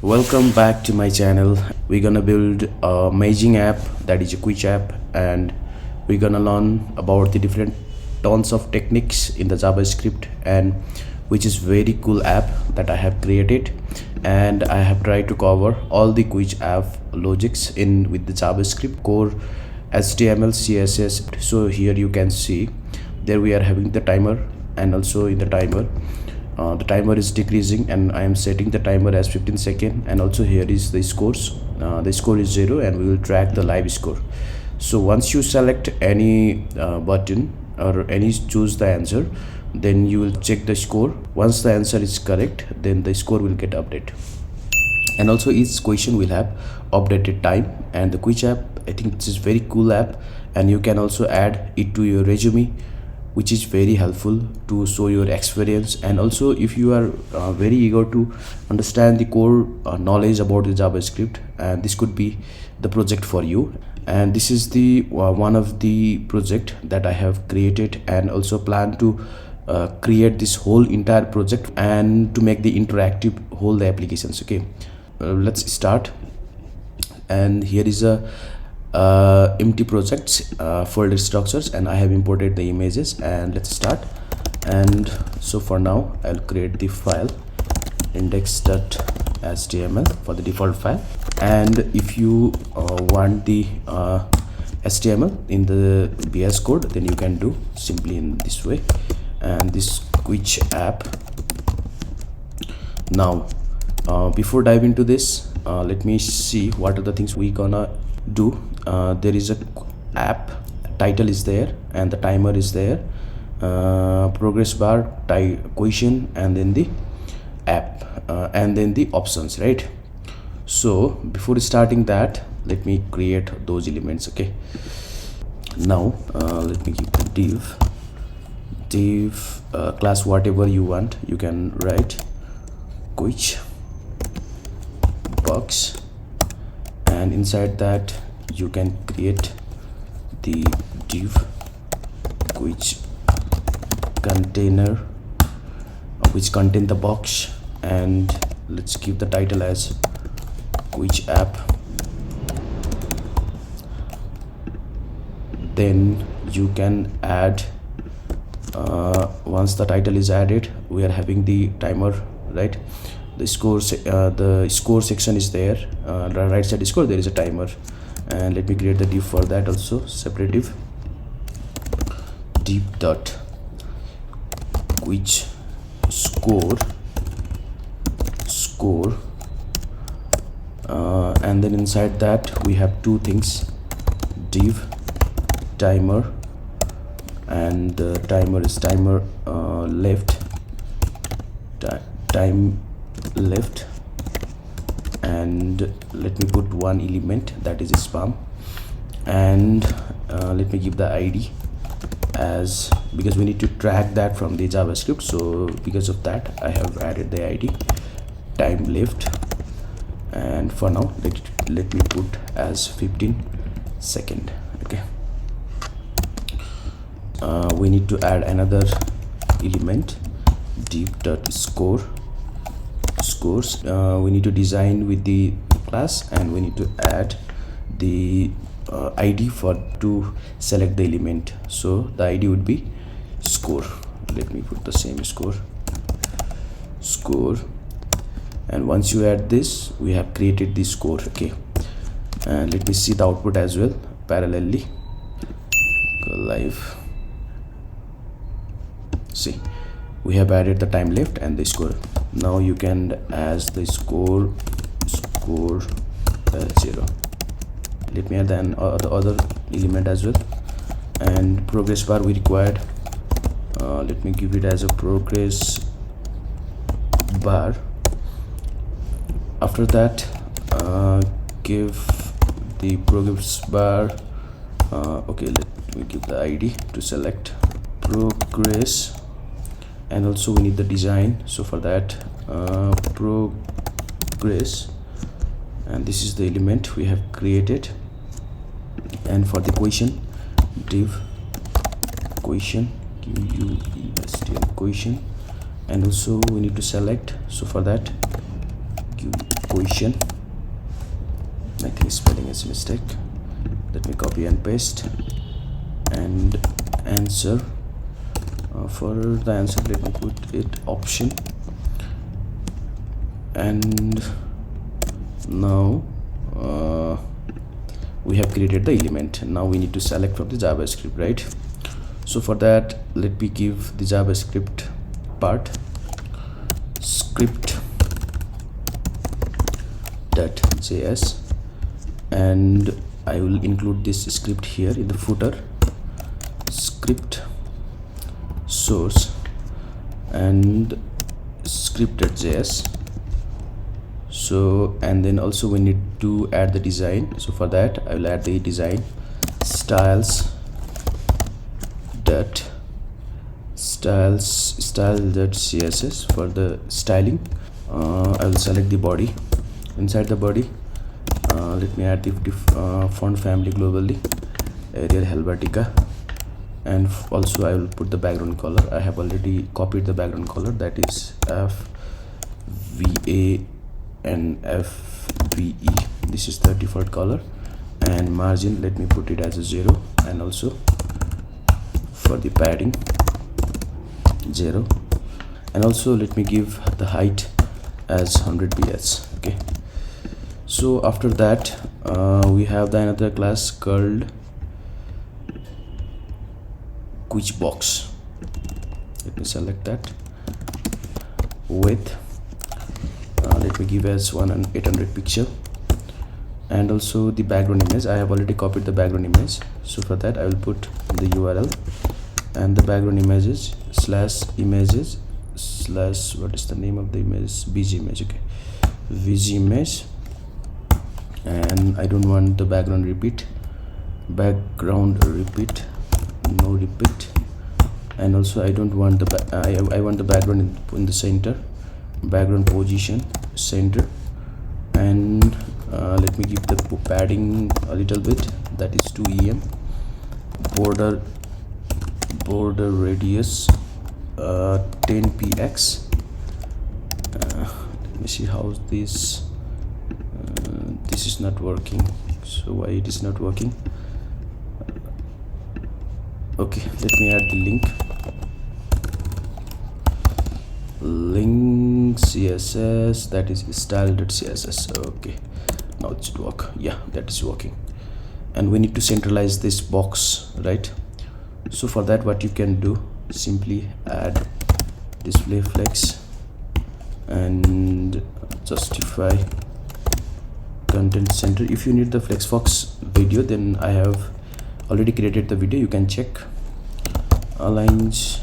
Welcome back to my channel. We're gonna build a amazing app that is a quiz app, and we're gonna learn about the different tons of techniques in the JavaScript, and which is very cool app that I have created. And I have tried to cover all the quiz app logics in with the JavaScript core, HTML, CSS. So here you can see there we are having the timer, and also in the timer is decreasing, and I am setting the timer as 15 seconds. And also here is the scores. The score is 0, and we will track the live score. So once you select any button or any choose the answer, then you will check the score. Once the answer is correct, then the score will get updated. And also each question will have updated time. And the quiz app, I think this is very cool app, and you can also add it to your resume, which is very helpful to show your experience. And also if you are very eager to understand the core knowledge about the JavaScript, and this could be the project for you. And this is the one of the project that I have created, and also plan to create this whole entire project and to make the interactive whole the applications. Okay, let's start. And here is a empty projects folder structures, and I have imported the images, and let's start. And so for now I'll create the file index.html for the default file. And if you want the HTML in the VS code, then you can do simply in this way. And this quiz app. Now before dive into this, let me see what are the things we gonna do. There is a app title is there, and the timer is there, progress bar, question, and then the app, and then the options, right? So before starting that, let me create those elements. Okay, now let me give the div class whatever you want. You can write quiz box, and inside that you can create the div quiz container, which contain the box. And let's give the title as quiz app. Then you can add once the title is added, we are having the timer, right? The score section is there, the right side score, there is a timer. And let me create the div for that also, separate div dot quiz score, and then inside that we have two things, div timer, and timer is timer left, time left. And let me put one element that is spam. And let me give the ID as, because we need to track that from the JavaScript, so because of that I have added the ID time left. And for now let me put as 15 second. Okay, we need to add another element, div.score scores. We need to design with the class, and we need to add the ID for to select the element. So the ID would be score. Let me put the same score. And once you add this, we have created the score. Okay, and let me see the output as well parallelly. Go live. See, we have added the time left and the score. Now you can as the score 0. Let me add the other element as well. And progress bar we required, let me give it as a progress bar. After that give the progress bar, okay, let me give the ID to select progress. And also we need the design, so for that progress, and this is the element we have created. And for the question, div question, question, and also we need to select, so for that question. I think spelling is a mistake. Let me copy and paste. And answer. For the answer, let me put it option. And now we have created the element. Now we need to select from the JavaScript, right? So for that, let me give the JavaScript part script.js, and I will include this script here in the footer, script source and script.js. So, and then also we need to add the design. So for that, I will add the design style.css for the styling. I will select the body. Inside the body, let me add the font family globally, Arial Helvetica, and also I will put the background color. I have already copied the background color, that is FVA and FVE. This is the default color. And margin, let me put it as a 0, and also for the padding 0, and also let me give the height as 100 px. Okay, so after that we have the another class called quiz box. Let me select that. Width, let me give as 800 pixel, and also the background image. I have already copied the background image, so for that I will put the URL, and the background images /images/ what is the name of the image? BG image. Okay, VG image. And I don't want the background repeat, no repeat. And also I don't want the I want the background in the center, background position center. And let me give the padding a little bit, that is 2 em. Border radius 10 px. Let me see how this is not working. So why it is not working? Okay, let me add the link css, that is style.css. okay, now it should work. Yeah, that is working. And we need to centralize this box, right? So for that, what you can do, simply add display flex and justify content center. If you need the flexbox video, then I have already created the video, you can check. Aligns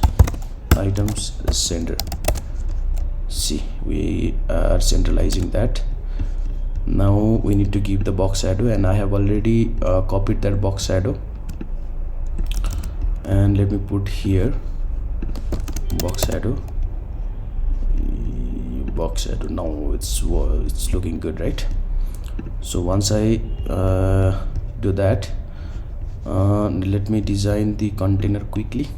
items center. See, we are centralizing that. Now we need to give the box shadow, and I have already copied that box shadow, and let me put here box shadow. Now it's looking good, right? So once I do that, let me design the container quickly.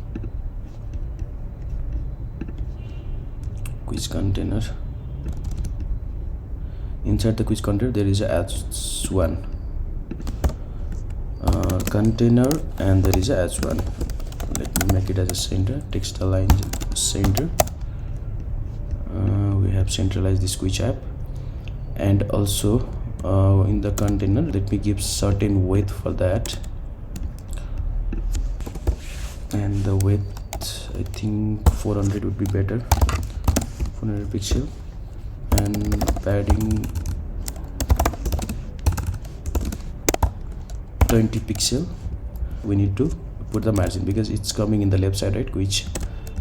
Quiz container. Inside the quiz container there is a as1 container, and there is a as1. Let me make it as a center, text align center. We have centralized this quiz app, and also in the container let me give certain width for that, and the width I think 400 would be better, 400 pixel, and padding 20 pixel. We need to put the margin because it's coming in the left side, right, which,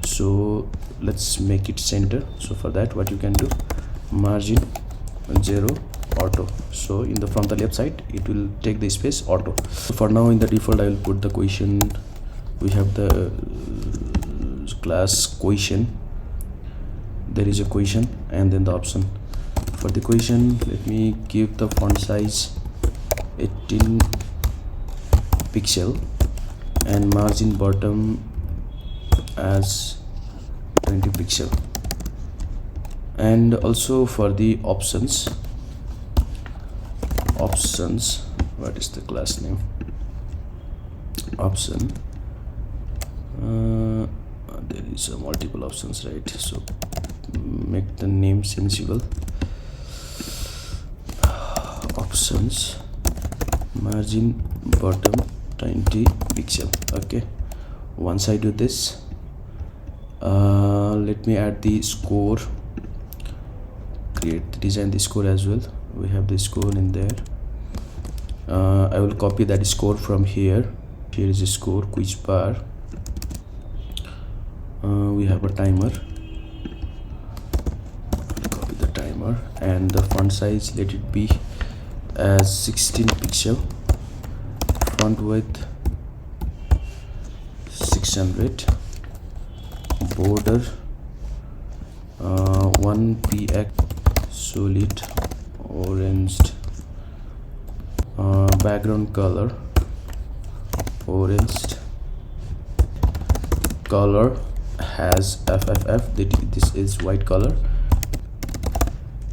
so let's make it center. So for that, what you can do, margin 0 auto. So in the from the left side it will take the space auto. So for now, in the default I will put the question. We have the class question, there is a question, and then the option. For the question, let me give the font size 18 pixel and margin bottom as 20 pixel. And also for the options, options. What is the class name? Option. There is a multiple options, right? So make the name sensible. Options, margin bottom 20 pixel. Okay, once I do this, let me add the score, design the score as well. We have the score in there. I will copy that score from here. Here is a score, quiz bar. We have a timer. Copy the timer, and the font size, let it be as 16 pixel. Font width 600. Border 1px solid orange. Background color orange. Color has FFF, this is white color.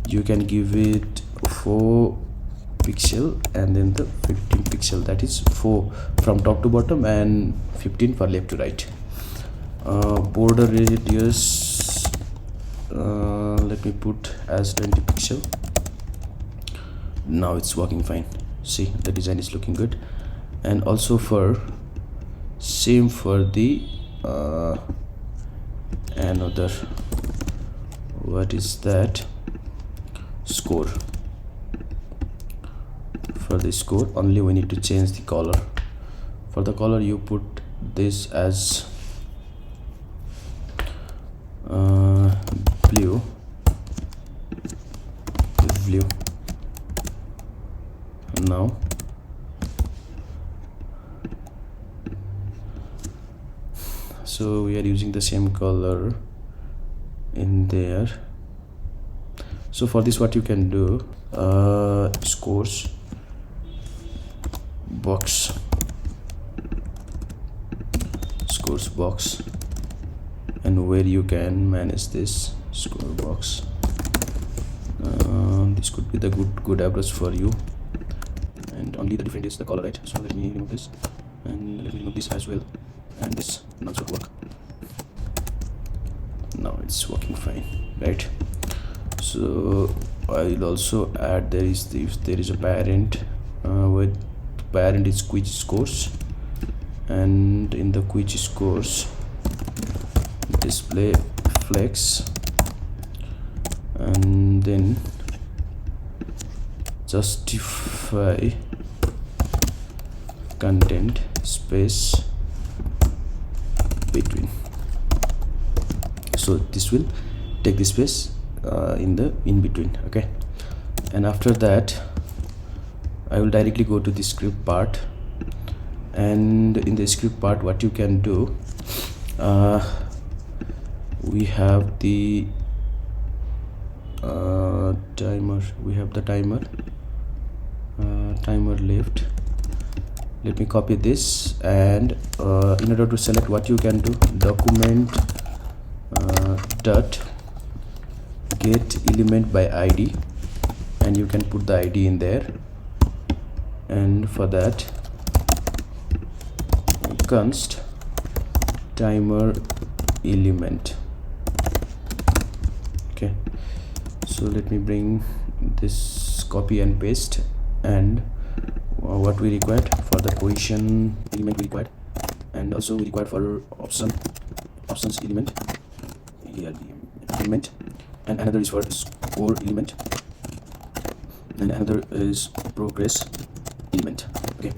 You can give it 4 pixel and then the 15 pixel, that is 4 from top to bottom and 15 for left to right. Border radius, let me put as 20 pixel. Now it's working fine. See, the design is looking good. And also for same for the another, what is that, score. For the score only we need to change the color. For the color you put this as blue. Now so we are using the same color in there. So for this what you can do, scores box, scores box, and where you can manage this score box. This could be the good approach for you, and only the difference is the color, right? So let me remove this, and let me remove this as well, and this not should work. Now it's working fine, right? So I will also add, there is a parent, where parent is quiz scores, and in the quiz scores display flex, and then justify content space between. So this will take the space in between. Okay, and after that I will directly go to the script part, and in the script part what you can do, we have the timer, timer left. Let me copy this, and in order to select, what you can do, document dot get element by id, and you can put the id in there, and for that const timer element. Okay, so let me bring this, copy and paste, and what we required for the position element we required, and also we required for options element here, the element, and another is for score element, and another is progress element. Okay,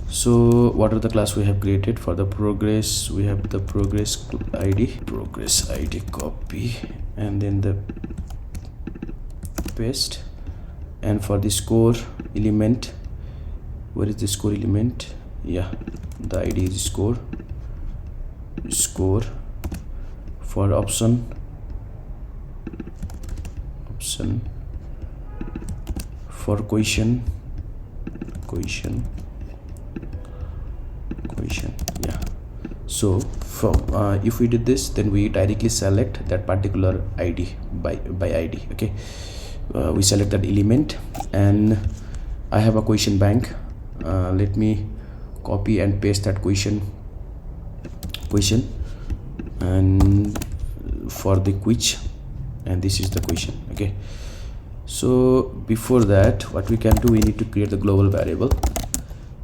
so what are the class we have created? For the progress we have the progress id, copy, and then the paste. And for the score element, where is the score element? Yeah, the id is score. For option, for question, yeah. So from if we did this, then we directly select that particular id by id. Okay, we select that element, and I have a question bank. Let me copy and paste that question and for the which, and this is the question. Okay, so before that, what we can do, we need to create the global variable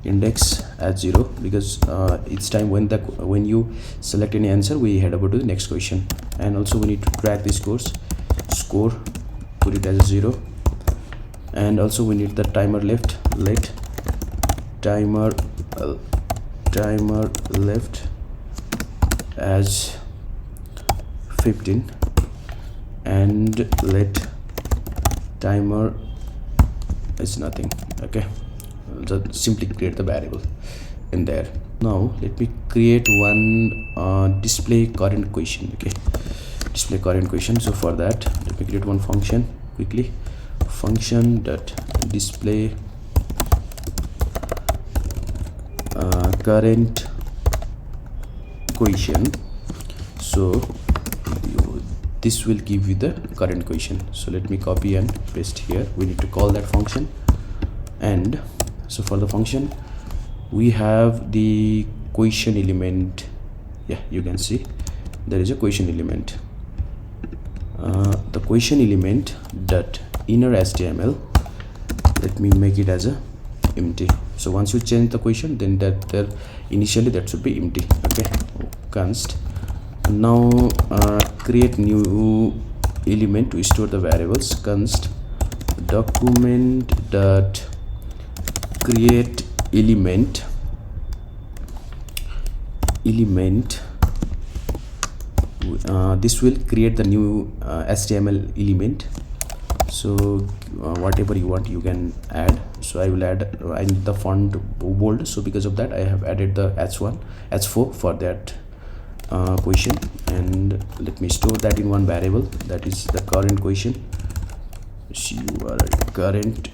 index as 0, because each time when you select any answer, we head over to the next question. And also we need to drag this score, put it as a 0, and also we need the timer left, let timer left as 15, and let timer is nothing. Okay, just simply create the variable in there. Now let me create one display current question. Okay, display current question. So for that, let me create one function quickly, function dot display current question. So this will give you the current question. So let me copy and paste here. We need to call that function. And so for the function, we have the question element. Yeah, you can see there is a question element. The question element dot inner HTML, let me make it as a empty. So once you change the question, then that initially that should be empty. Okay, const. Now create new element to store the variables, const document dot create element this will create the new HTML element. So whatever you want, you can add. So I will add, I need the font bold, so because of that I have added the h4 for that question. And let me store that in one variable, that is the current question. Current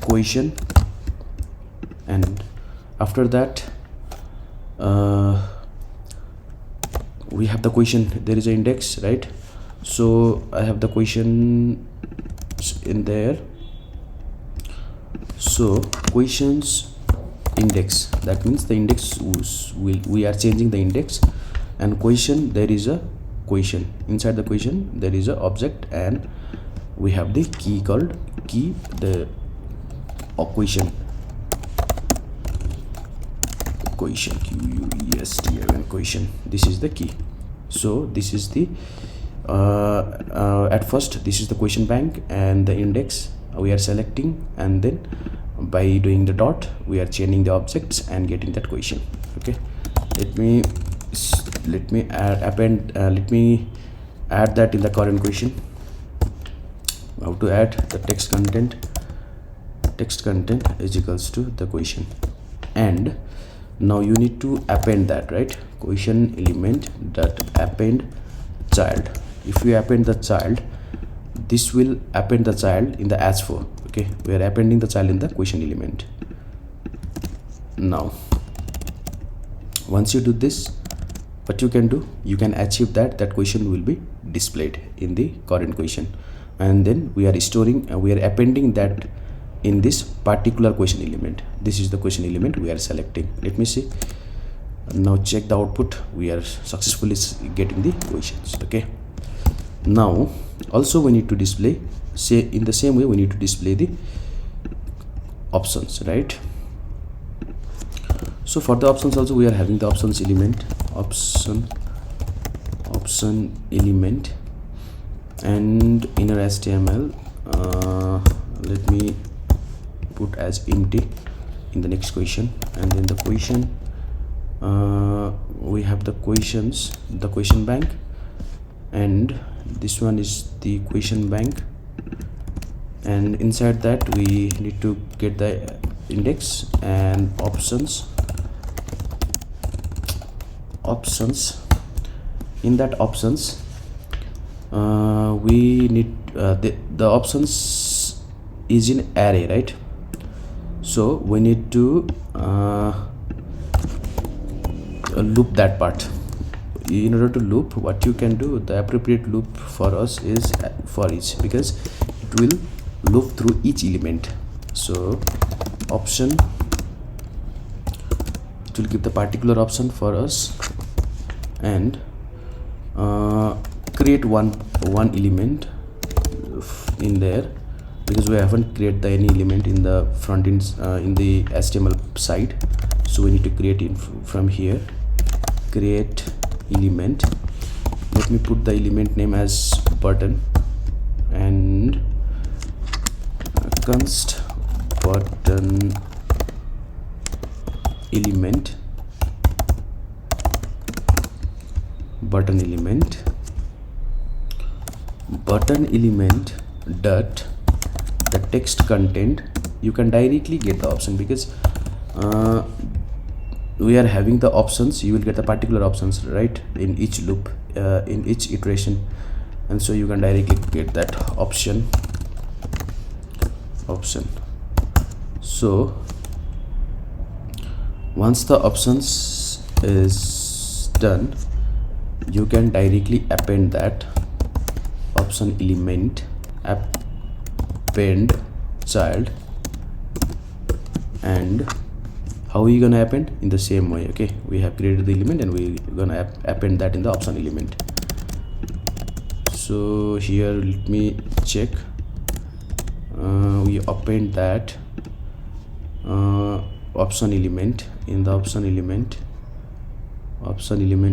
question. And after that we have the question. There is an index, right? So I have the question in there. So questions index, that means the index we are changing the index, and question, there is a question. Inside the question there is a object, and we have the key called key, the question question. This is the key. So this is the at first this is the question bank, and the index we are selecting, and then by doing the dot we are chaining the objects and getting that question. Okay, let me add that in the current question. How to add the text content is equals to the question. And now you need to append that, right? Question element dot append child. If you append the child, this will append the child in the h4. Okay, we are appending the child in the question element. Now once you do this, what you can do, you can achieve that question will be displayed in the current question, and then we are storing, we are appending that in this particular question element. This is the question element we are selecting. Let me see. Now check the output. We are successfully getting the questions. Okay, now also we need to display, say in the same way we need to display the options, right? So for the options also we are having the options element, option element, and inner HTML let me put as empty in the next question. And then the question, we have the questions, the question bank, and this one is the question bank, and inside that we need to get the index and options. In that options we need the options is in array, right? So we need to loop that part. In order to loop, what you can do, the appropriate loop for us is for each, because it will loop through each element. So option, it will give the particular option for us, and create one element in there, because we haven't created any element in the front end in the HTML side. So we need to create it from here. Create element. Let me put the element name as button, and const button element, button element dot the text content. You can directly get the option, because we are having the options. You will get the particular options, right, in each loop, in each iteration, and so you can directly get that option. So once the options is done, you can directly append that option element, append child. And how are you gonna append? In the same way. Okay, we have created the element and we're gonna append that in the option element. So here, let me check. We append that option element. In the option element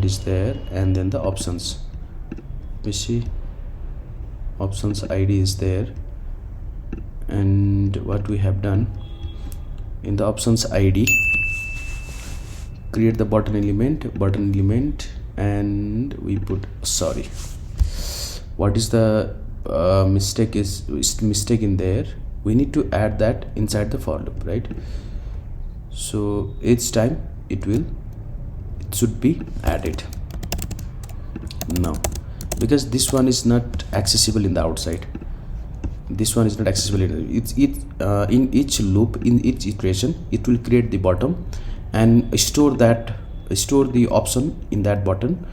is there, and then the options, we see options ID is there. And what we have done, in the options ID, create the button element, and we put, sorry, what is the mistake in there? We need to add that inside the for loop, right? So each time it should be added. Now, because this one is not accessible in the outside, in each loop, in each iteration, it will create the bottom and store the option in that button.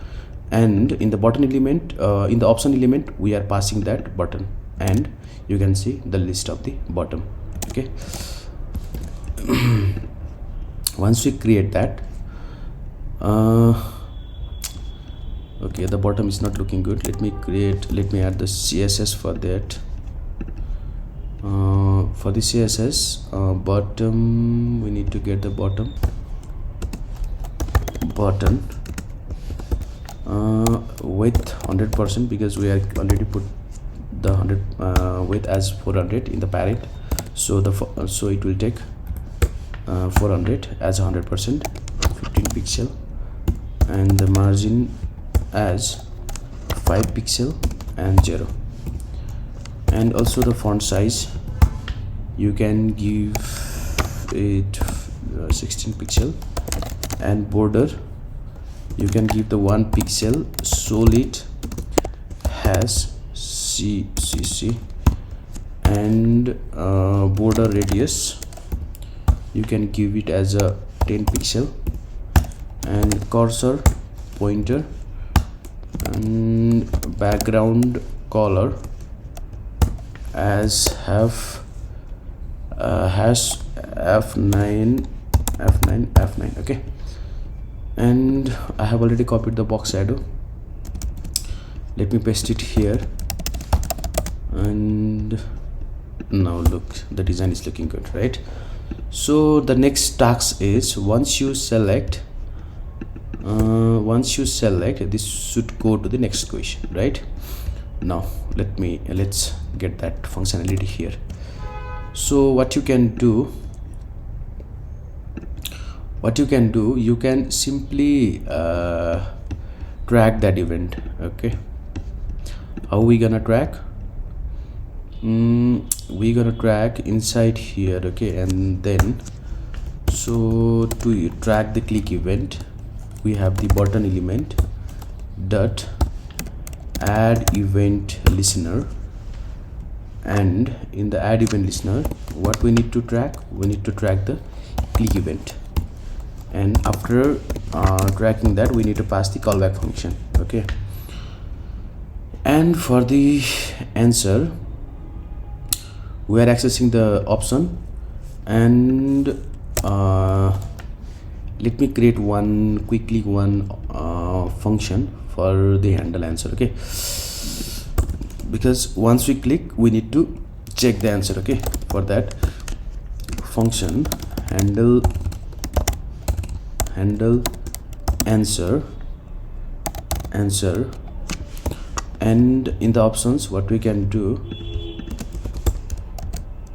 And in the button element, in the option element, we are passing that button, and you can see the list of the bottom. Okay. Once we create that, okay, the bottom is not looking good. Let me add the CSS for that. For the CSS bottom, we need to get the button width 100%, because we are already put the 100 width as 400 in the parent. So so it will take 400 as 100%, 15 pixel, and the margin as 5 pixel and 0. And also the font size, you can give it 16 pixel, and border, you can give the 1 pixel solid has CCC, and border radius, you can give it as a 10 pixel, and cursor pointer, and background color as hash F9. Okay, and I have already copied the box shadow. Let me paste it here, and now look, the design is looking good, right? So the next task is, once you select, this should go to the next question, right? Now let's get that functionality here. So what you can do, you can simply track that event. Okay, how we gonna track? We gonna track inside here. Okay, and then, so to track the click event, we have the button element dot add event listener, and in the add event listener, what we need to track? We need to track the click event, and after tracking that, we need to pass the callback function. Okay, and for the answer, we are accessing the option and let me create one function for the handle answer. Okay, because once we click we need to check the answer. Okay, for that function handle answer, and in the options what we can do,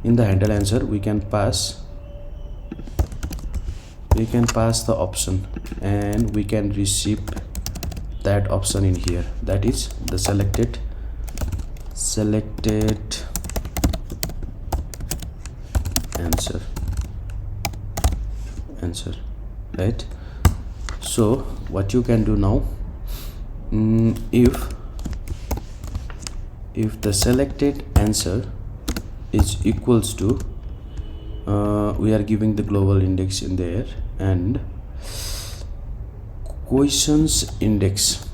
in the handle answer we can pass the option, and we can receive that option in here, that is the selected answer, right? So what you can do now, if the selected answer is equals to we are giving the global index in there, and questions index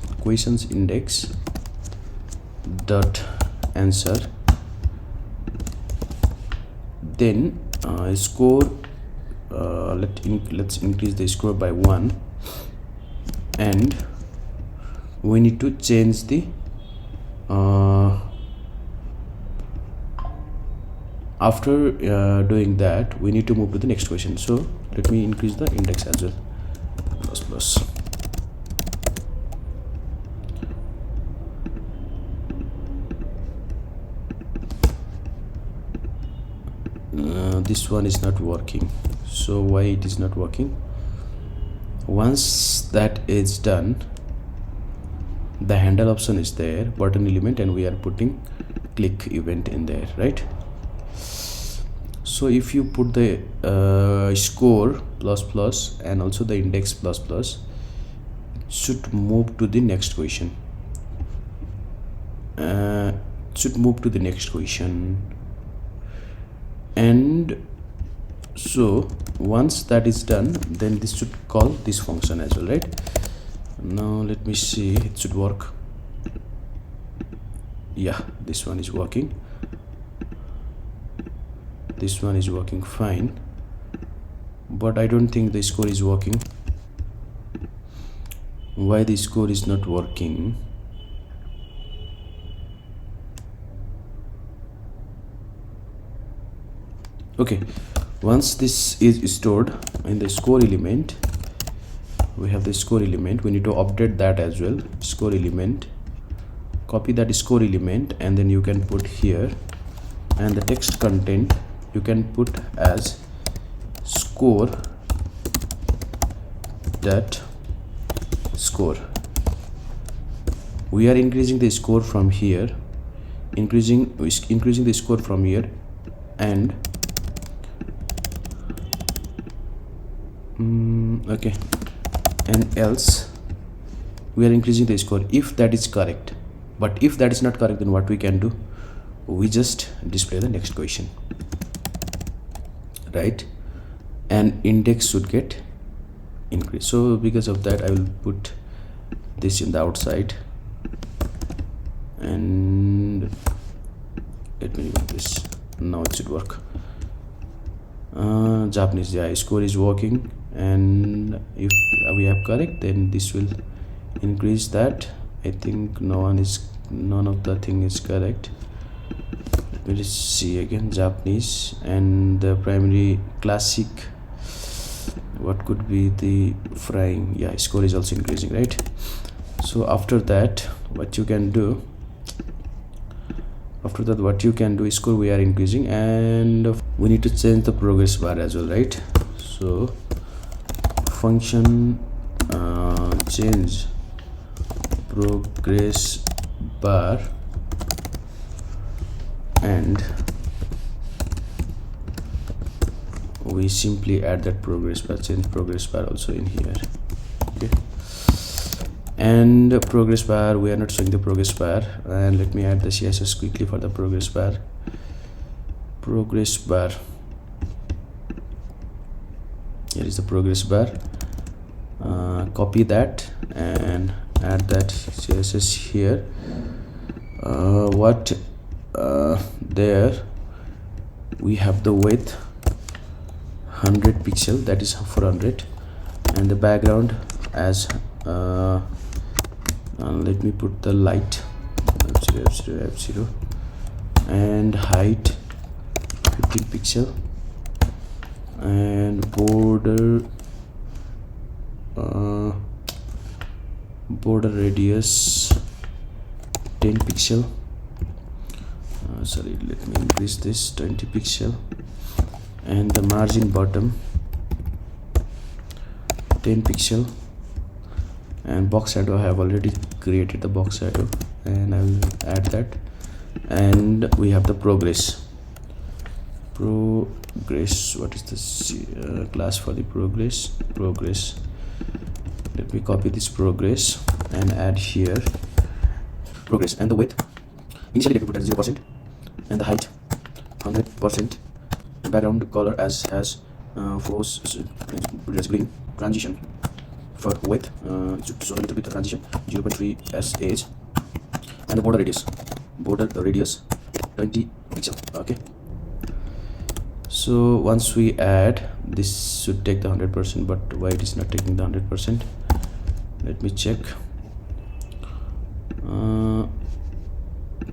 dot answer, then score, let's increase the score by 1, and we need to change the after doing that we need to move to the next question. So let me increase the index as well, plus. This one is not working. So why it is not working? Once that is done, the handle option is there, button element, and we are putting click event in there, right? So if you put the score plus and also the index plus, it should move to the next question. And so once that is done, then this should call this function as well, right? Now let me see, it should work. Yeah, this one is working. This one is working fine, but I don't think the score is working. Why the score is not working? Okay, once this is stored in the score element, we have the score element, we need to update that as well. Score element, copy that score element, and then you can put here, and the text content you can put as score that score. We are increasing the score from here, increasing the score from here, and okay, and else we are increasing the score if that is correct. But if that is not correct, then what we can do, we just display the next question, right? And index should get increased. So because of that, I will put this in the outside, and let me remove this. Now it should work. Japanese, yeah, score is working, and if we have correct, then this will increase that. I think none of the thing is correct. Let me just see again. Japanese and the primary classic, what could be the frying? Yeah, score is also increasing, right? So after that what you can do, score we are increasing, and we need to change the progress bar as well, right? So function change progress bar, and we simply add that progress bar, change progress bar also in here. Okay, and progress bar, we are not showing the progress bar, and let me add the CSS quickly for the progress bar. Here is the progress bar. Copy that and add that CSS here. There we have the width 100 pixel, that is 400, and the background as let me put the light f0 f0 f0, and height 15 pixel, and border radius 10 pixel. Sorry, let me increase this 20 pixel, and the margin bottom 10 pixel, and box shadow I have already created the box shadow, and I will add that. And we have the progress. What is this class for the progress? Let me copy this progress and add here progress. And the width initially let me put at 0%, and the height 100%, background color as force green, transition for width it should show a little bit of transition 0.3 as age, and the border radius 20 pixel. Okay, so once we add this should take the 100%, but why it is not taking the 100%? Let me check.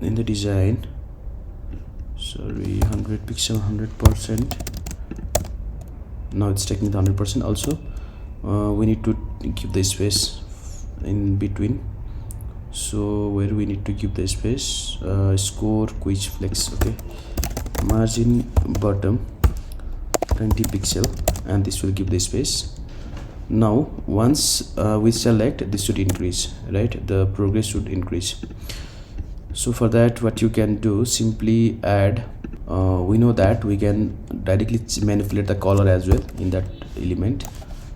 In the design, sorry, 100 pixel 100%. Now it's taking the 100%. Also we need to give the space in between, so where we need to give the space, score quiz flex. Okay, margin bottom 20 pixel, and this will give the space. Now once we select, this should increase, right? The progress should increase. So for that, what you can do, simply add we know that we can directly manipulate the color as well in that element.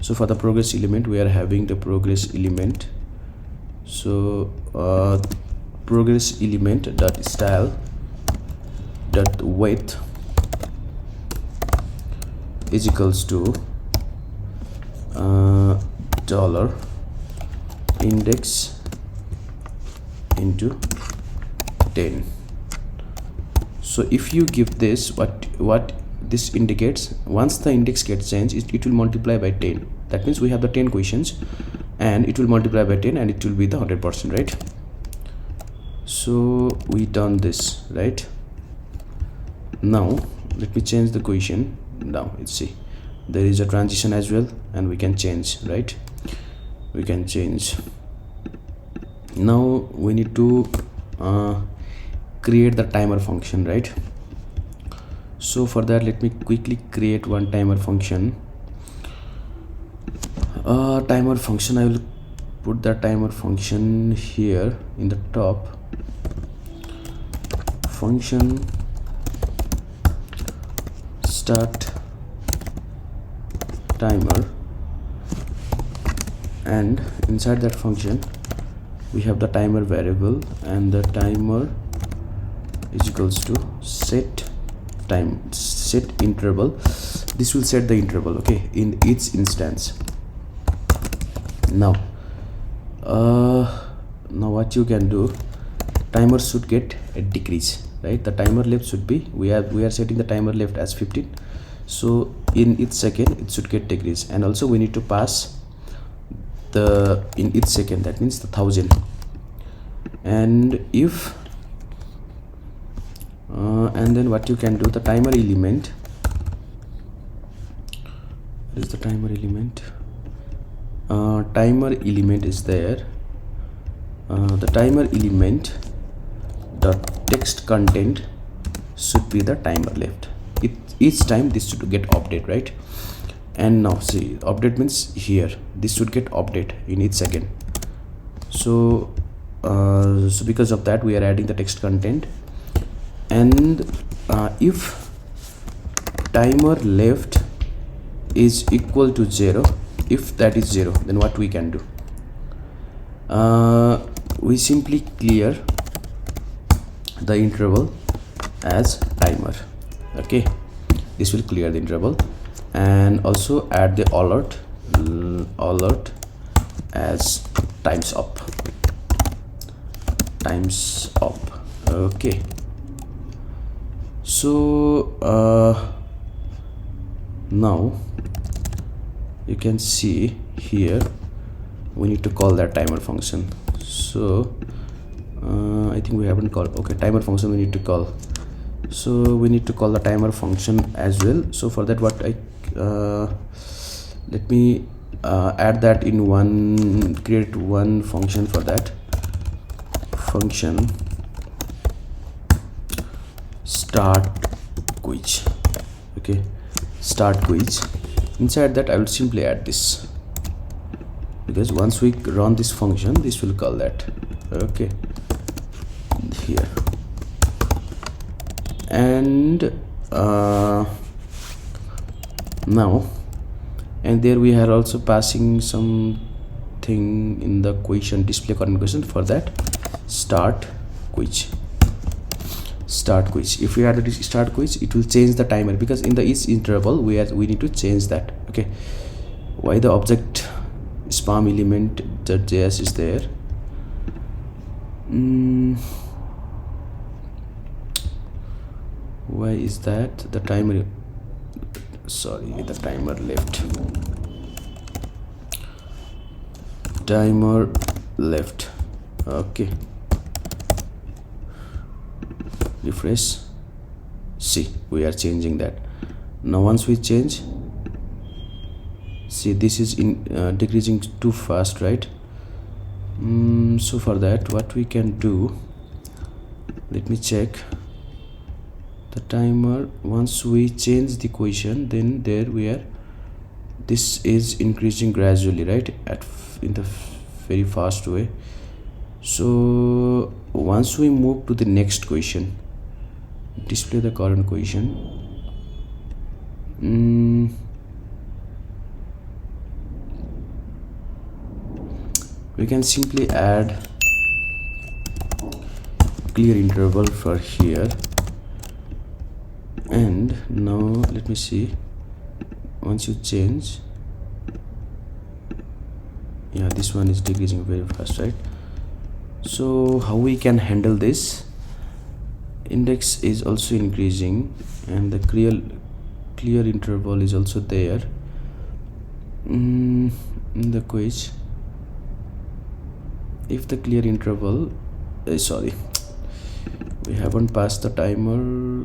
So for the progress element, we are having the progress element. So progress element dot style dot width is equals to dollar index into 10. So if you give this, what this indicates, once the index gets changed, it will multiply by 10. That means we have the 10 questions, and it will multiply by 10, and it will be the 100%, right? So we done this, right? Now let me change the question. Now let's see, there is a transition as well, and we can change, right? We can change. Now we need to create the timer function, right? So for that, let me quickly create one timer function. Timer function, I will put the timer function here in the top. Function start timer, and inside that function we have the timer variable, and the timer is equals to set interval. This will set the interval, okay, in each instance. Now what you can do, timer should get a decrease, right? The timer left should be, we are setting the timer left as 15, so in each second it should get decrease. And also we need to pass the in each second, that means the 1000. And if and then what you can do, the timer element, where is the timer element? Timer element is there. The timer element dot text content should be the timer left. Each time this should get update, right? And now see, update means here this should get update in each second. So so because of that, we are adding the text content. And if timer left is equal to 0, if that is 0, then what we can do, we simply clear the interval as timer. Okay, this will clear the interval. And also add the alert as times up. Okay, so Now you can see here we need to call that timer function. So I think we haven't called. Okay, timer function we need to call. So we need to call the timer function as well. So for that, what I let me add that in one, create one function for that. Function start quiz. Okay, start quiz. Inside that I will simply add this, because once we run this function, this will call that. Okay, here. And now, and there we are also passing something in the question, display current question. For that, start quiz. Start quiz. If we add the start quiz, it will change the timer, because in the each interval we need to change that. Okay, why the object spam element.js is there? Why is that? The timer, sorry, the timer left. Timer left. Okay, refresh. See, we are changing that. Now once we change, see, this is in decreasing too fast, right? So for that, what we can do, let me check the timer. Once we change the question, then there we are, this is increasing gradually, right, in the very fast way. So once we move to the next question, display the current question, we can simply add clear interval for here. And now let me see, once you change, yeah, this one is decreasing very fast, right? So how we can handle this? Index is also increasing, and the clear interval is also there in the quiz. If the clear interval, sorry, we haven't passed the timer.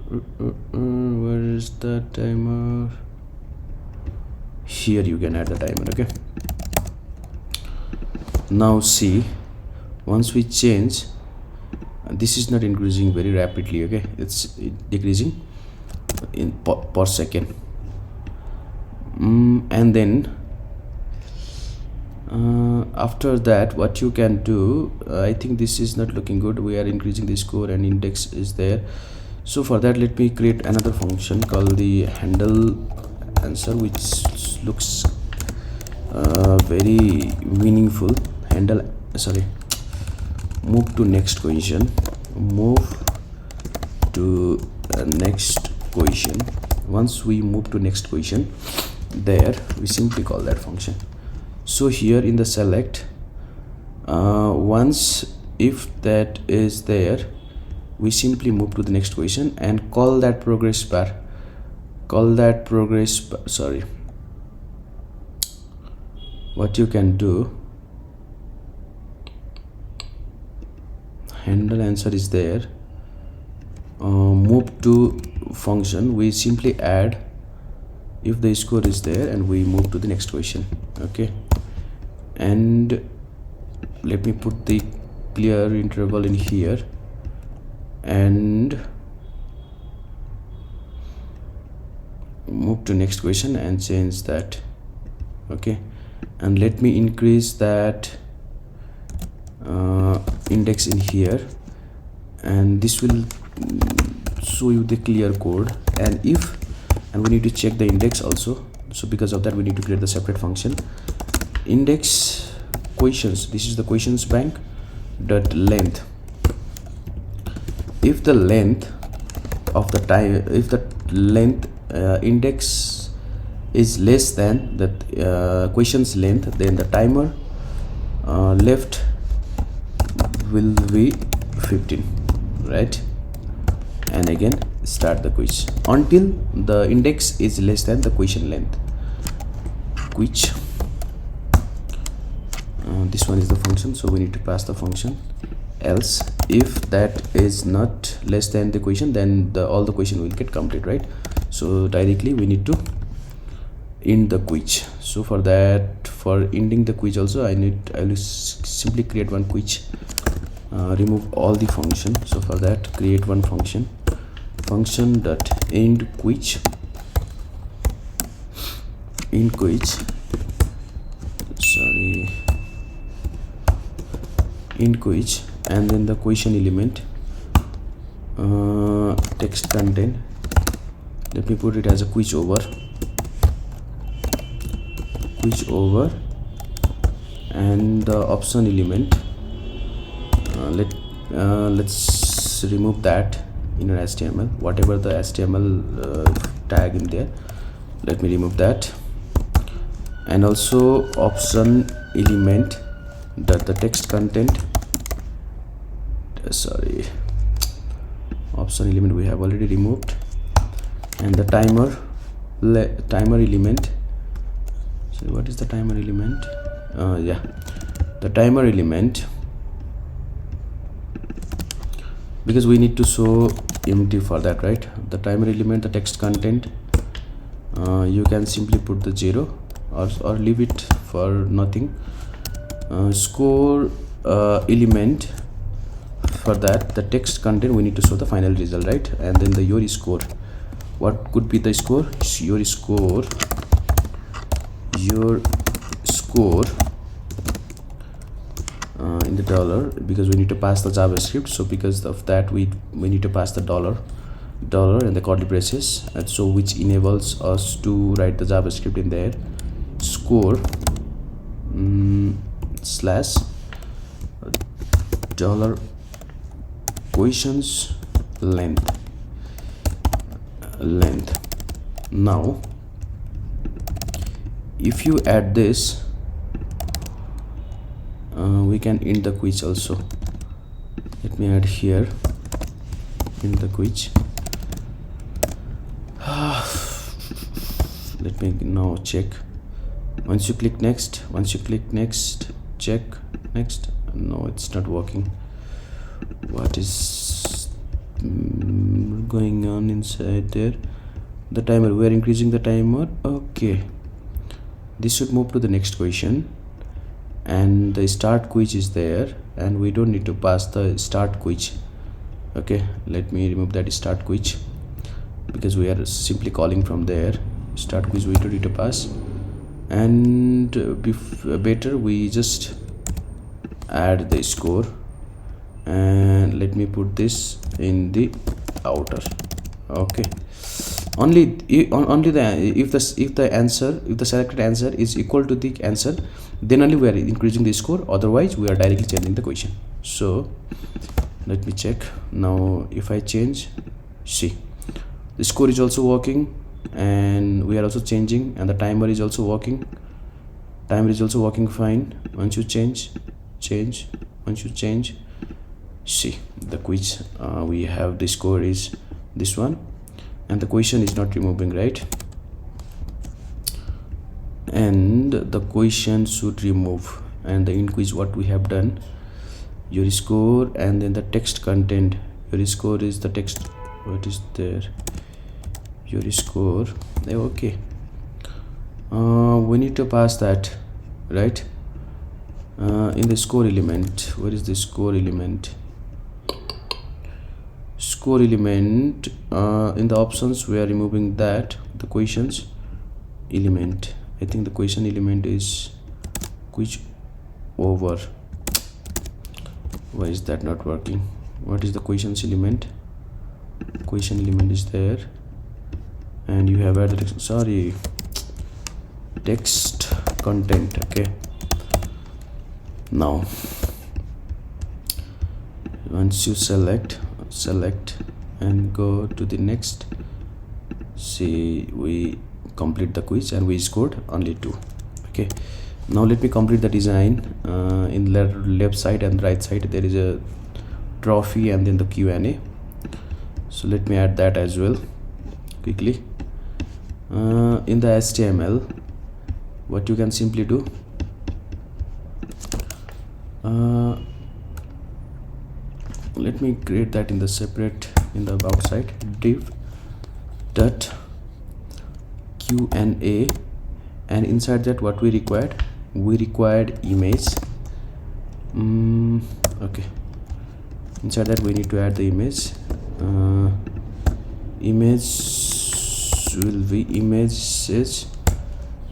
Where is the timer? Here you can add the timer. Okay, now see, once we change, this is not increasing very rapidly. Okay, it's decreasing in per second. And then after that, what you can do, I think this is not looking good. We are increasing the score and index is there. So for that, let me create another function called the handle answer, which looks very meaningful. Handle, sorry, move to next question. Move to next question. Once we move to next question, there we simply call that function. So here in the select, once if that is there, we simply move to the next question and call that progress bar. Sorry, what you can do, handle answer is there. Move to function, we simply add if the score is there, and we move to the next question. Okay, and let me put the clear interval in here and move to next question and change that. Okay, and let me increase that index in here, and this will show you the clear code. And we need to check the index also. So because of that, we need to create the separate function, index questions. This is the questions bank dot length. If the length of the time, if the length index is less than the questions length, then the timer left will be 15, right? And again start the quiz until the index is less than the question length. Quiz, this one is the function, so we need to pass the function. Else if that is not less than the question, then all the question will get complete, right? So directly we need to end the quiz. So for that, for ending the quiz also, I will simply create one quiz, remove all the function. So for that, create one function dot end quiz, end quiz, and then the question element, text content, let me put it as a quiz over, and the option element, let's remove that in an HTML, whatever the HTML tag in there, let me remove that. And also option element that the text content, option element we have already removed, and the timer element. So what is the timer element? The timer element, because we need to show empty for that, right? The timer element, the text content, you can simply put the 0 or leave it for nothing. Score element, for that the text content we need to show the final result, right? And then the your score, what could be the score? Your score in the dollar, because we need to pass the JavaScript, so because of that we need to pass the dollar and the curly braces, and so which enables us to write the JavaScript in there. Score slash dollar questions length. Now if you add this, we can end the quiz also. Let me add here in the quiz. Let me now check. Once you click next, check next. No, it's not working. What is going on inside there? The timer, we are increasing the timer. Okay, this should move to the next question, and the start quiz is there, and we don't need to pass the start quiz. Okay, let me remove that start quiz, because we are simply calling from there. Start quiz we don't need to pass, and better we just add the score, and let me put this in the outer. Okay, if the selected answer is equal to the answer, then only we are increasing the score, otherwise we are directly changing the question. So let me check now. If I change, see, the score is also working, and we are also changing, and the timer is also working. Fine. Once you change, once you change, see the quiz, we have the score is this one, and the question is not removing, right? And the question should remove, and the in quiz what we have done, your score, and then the text content. Your score is the text, what is there, your score. Okay, we need to pass that, right? In the score element, where is the score element? In the options we are removing that, the questions element. I think the question element is quiz over. Why is that not working? What is the questions element? Question element is there, and you have added text content. Okay, now once you select and go to the next, see, we complete the quiz and we scored only 2. Okay, now let me complete the design. In left side and right side there is a trophy and then the Q&A. So let me add that as well quickly. In the HTML, what you can simply do, let me create that in the separate, in the about side, div dot Q&A, and inside that what we required image. Okay, inside that we need to add the image. Image will be images.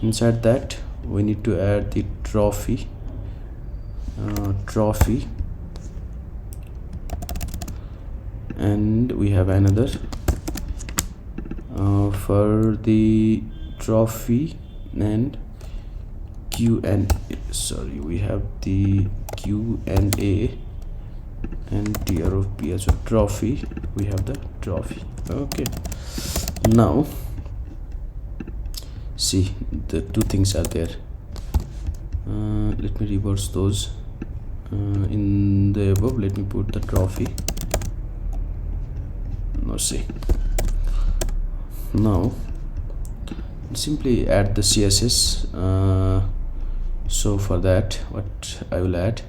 Inside that we need to add the trophy, and we have another for the trophy and Q&A. Sorry, we have the Q&A and TROP as a trophy. We have the trophy. Okay, now see, the two things are there. Let me reverse those. In the above, let me put the trophy. Now see, now simply add the CSS. So for that, what I will add,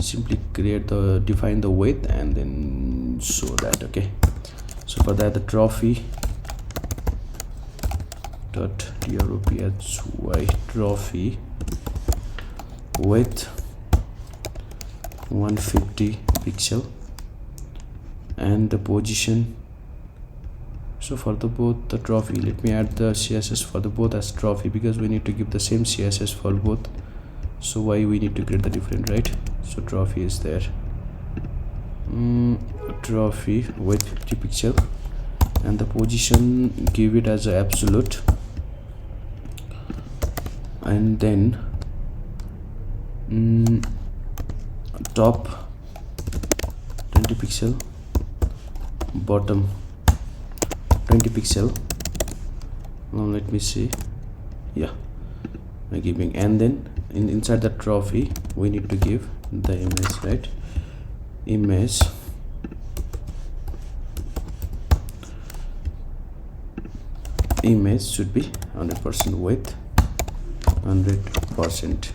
simply define the width and then show that. Okay, so for that, the trophy dot trophy trophy width 150 pixel, and the position. So for the both the trophy, let me add the CSS for the both as trophy, because we need to give the same CSS for both. So why we need to create the different, right? So trophy is there. Trophy with 50 pixel, and the position give it as a absolute, and then top 20 pixel, bottom 20 pixel. Now let me see. Yeah, I'm giving, and then inside the trophy we need to give the image, right? Image should be 100% width, 100%.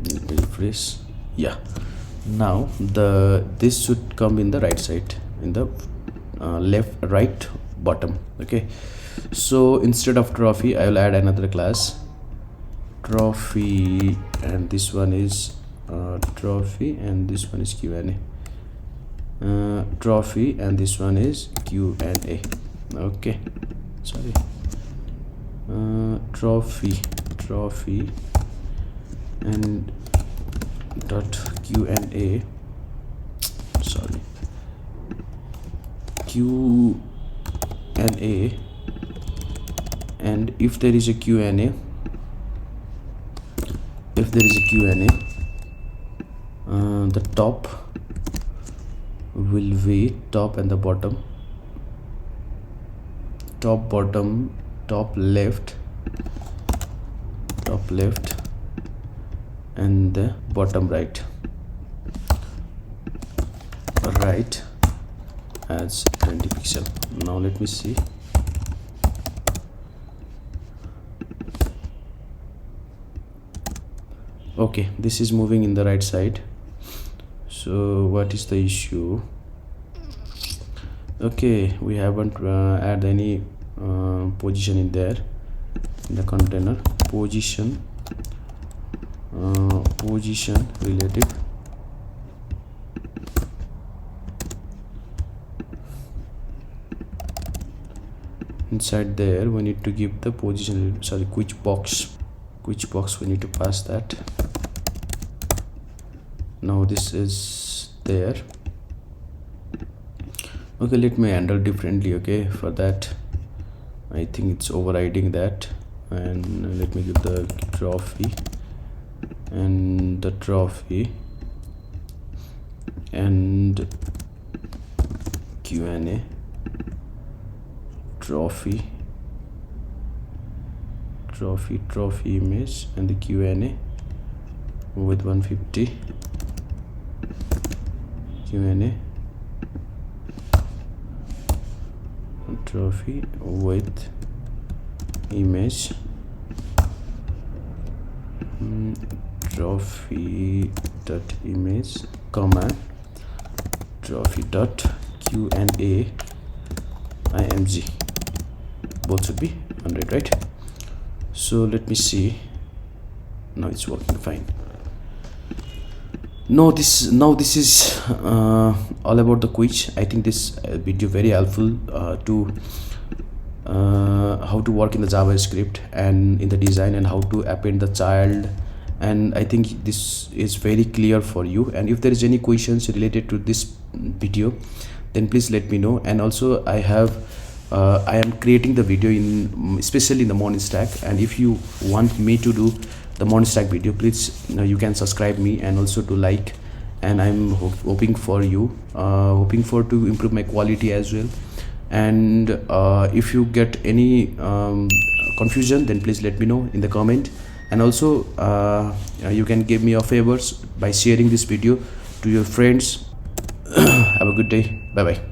Let me refresh. Yeah, now this should come in the right side, in the right bottom. Okay, so instead of trophy, I will add another class, trophy, and this one is trophy, and this one is Q&A. Trophy, and this one is Q&A. Okay, sorry. Trophy and dot Q&A. Sorry, Q&A, and if there is a Q&A, the top will be top, and the bottom, top, bottom, top left, and the bottom right as 20 pixel. Now let me see. Okay, this is moving in the right side. So what is the issue? Okay, we haven't add any position in there, in the container. Position relative, inside there we need to give the position, sorry, which box we need to pass that. Now this is there. Okay, let me handle differently. Okay, for that I think it's overriding that, and let me give the trophy and the trophy and Q&A, trophy image, and the Q&A with 150, Q&A trophy with image, trophy dot image, comma trophy dot Q&A img. Both should be 100, right? So let me see. Now it's working fine. Now this is all about the quiz. I think this video very helpful to how to work in the JavaScript and in the design, and how to append the child, and I think this is very clear for you. And if there is any questions related to this video, then please let me know. And also I am creating the video in especially in the morning stack, and if you want me to do the morning stack video, please you can subscribe me and also to like. And I'm hoping for you to improve my quality as well. And if you get any confusion, then please let me know in the comment. And also you can give me a favors by sharing this video to your friends. Have a good day. Bye bye.